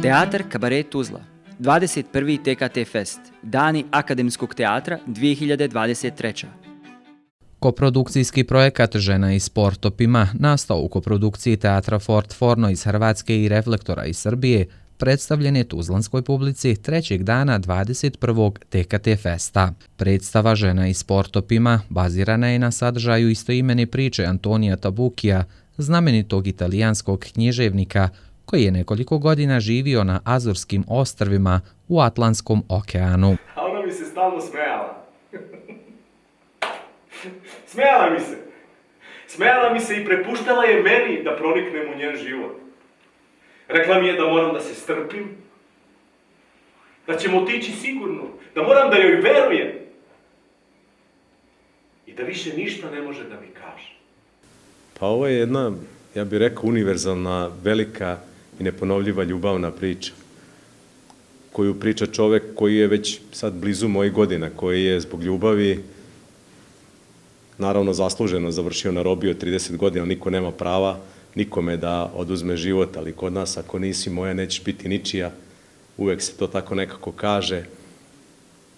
Teatar Kabaret Tuzla, 21. TKT Fest, Dani akademskog teatra 2023. Koprodukcijski projekat Žena i sport Opima, nastao u koprodukciji Teatra Fort Forno iz Hrvatske i Reflektora iz Srbije, predstavljen je tuzlanskoj publici trećeg dana 21. TKT Festa. Predstava Žena i sport Opima bazirana je na sadržaju istoimene priče Antonija Tabukija, znamenitog italijanskog književnika koji je nekoliko godina živio na Azorskim ostrvima u Atlantskom okeanu. A ona mi se stalno smejala. Smejala mi se. Smejala mi se i prepuštala je meni da proniknem u njen život. Rekla mi je da moram da se strpim, da ćemo otići sigurno, da moram da joj verujem i da više ništa ne može da mi kaže. Pa ovo je jedna, ja bih rekao, univerzalna, velika i neponovljiva ljubavna priča koju priča čovek koji je već sad blizu mojih godina, koji je zbog ljubavi naravno zasluženo završio na robiji od 30 godina, niko nema prava nikome da oduzme život, ali kod nas ako nisi moja nećeš biti ničija, uvek se to tako nekako kaže.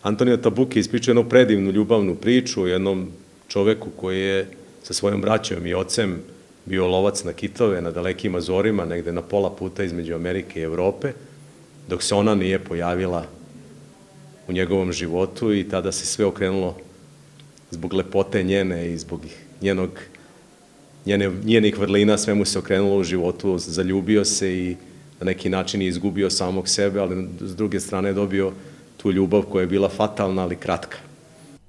Antonio Tabuki ispričao jednu predivnu ljubavnu priču o jednom čoveku koji je sa svojom braćom i ocem bio lovac na kitove na dalekim Azorima, negde na pola puta između Amerike i Evrope, dok se ona nije pojavila u njegovom životu i tada se sve okrenulo zbog lepote njene i zbog njenih vrlina, sve mu se okrenulo u životu, zaljubio se i na neki način je izgubio samog sebe, ali s druge strane je dobio tu ljubav koja je bila fatalna, ali kratka.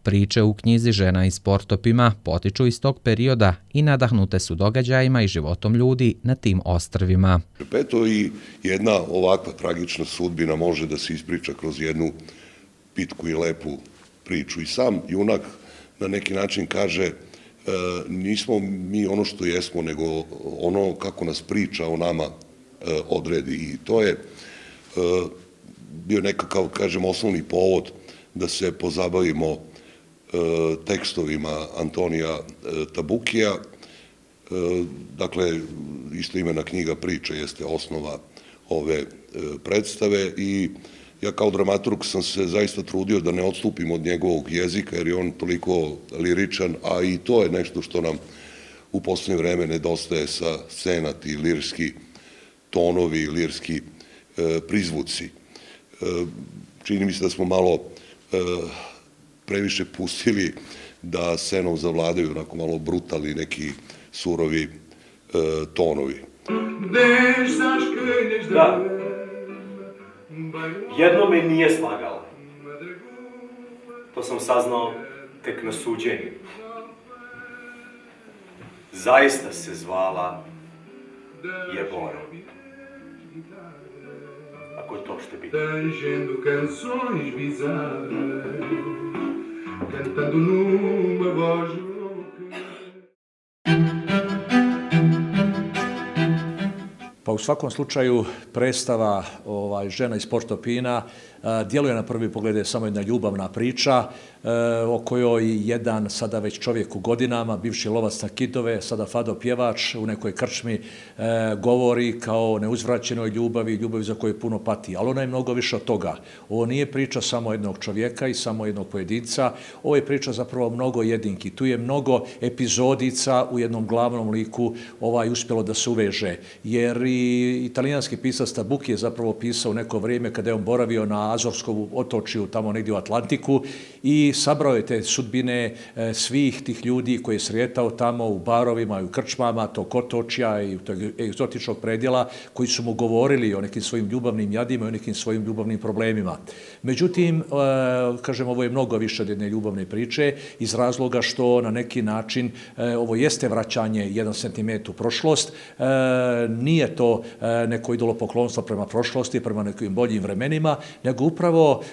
Priče u knjizi Žena i sport Opima potiču iz tog perioda i nadahnute su događajima i životom ljudi na tim ostrvima. Eto i jedna ovakva tragična sudbina može da se ispriča kroz jednu pitku i lepu priču. I sam junak na neki način kaže nismo mi ono što jesmo, nego ono kako nas priča o nama odredi. I to je bio nekakav, kažem, osnovni povod da se pozabavimo tekstovima Antonija Tabukija. Dakle, istoimena knjiga Priče jeste osnova ove predstave i ja kao dramaturg sam se zaista trudio da ne odstupim od njegovog jezika jer je on toliko liričan, a i to je nešto što nam u poslednje vreme nedostaje sa scena, ti lirski tonovi, lirski prizvuci. Čini mi se da smo malo previše pustili da scenom zavladaju onako malo brutalni neki surovi tonovi. Da, jedno me nije slagala. To sam saznao tek na suđenju. Zaista se zvala Jebora. Ako je to što biti. Cantando numa voz rouca. Pa u svakom slučaju predstava Žena i sport Opima djeluje na prvi pogled samo jedna ljubavna priča o kojoj jedan sada već čovjek u godinama, bivši lovac na kitove, sada fado pjevač u nekoj krčmi govori kao o neuzvraćenoj ljubavi za koju puno pati. Ali ona je mnogo više od toga. Ovo nije priča samo jednog čovjeka i samo jednog pojedinca, ovo je priča zapravo mnogo jedinki. Tu je mnogo epizodica u jednom glavnom liku uspjelo da se uveže. Jer i italijanski pisac Tabuki je zapravo pisao neko vrijeme kada je on boravio na Azorskom otočju, tamo negdje u Atlantiku i sabrao je te sudbine svih tih ljudi koji je sretao tamo u barovima i u krčmama tog otočja i tog egzotičnog predjela koji su mu govorili o nekim svojim ljubavnim jadima i o nekim svojim ljubavnim problemima. Međutim, kažem, ovo je mnogo više od jedne ljubavne priče iz razloga što na neki način ovo jeste vraćanje 1 cm u prošlost, nije to neko idolopoklonstvo prema prošlosti, prema nekim boljim vremenima, nego upravo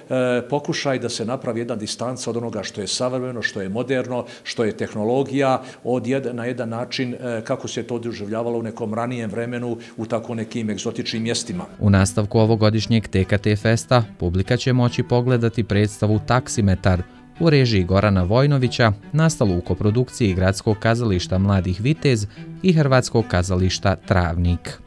pokušaj da se napravi jedna distanca od onoga što je savremeno, što je moderno, što je tehnologija, na jedan način kako se to doživljavalo u nekom ranijem vremenu u tako nekim egzotičnim mjestima. U nastavku ovogodišnjeg TKT Festa publika će moći pogledati predstavu Taksimetar u režiji Gorana Vojnovića, nastalu u koprodukciji Gradskog kazališta Mladih Vitez i Hrvatskog kazališta Travnik.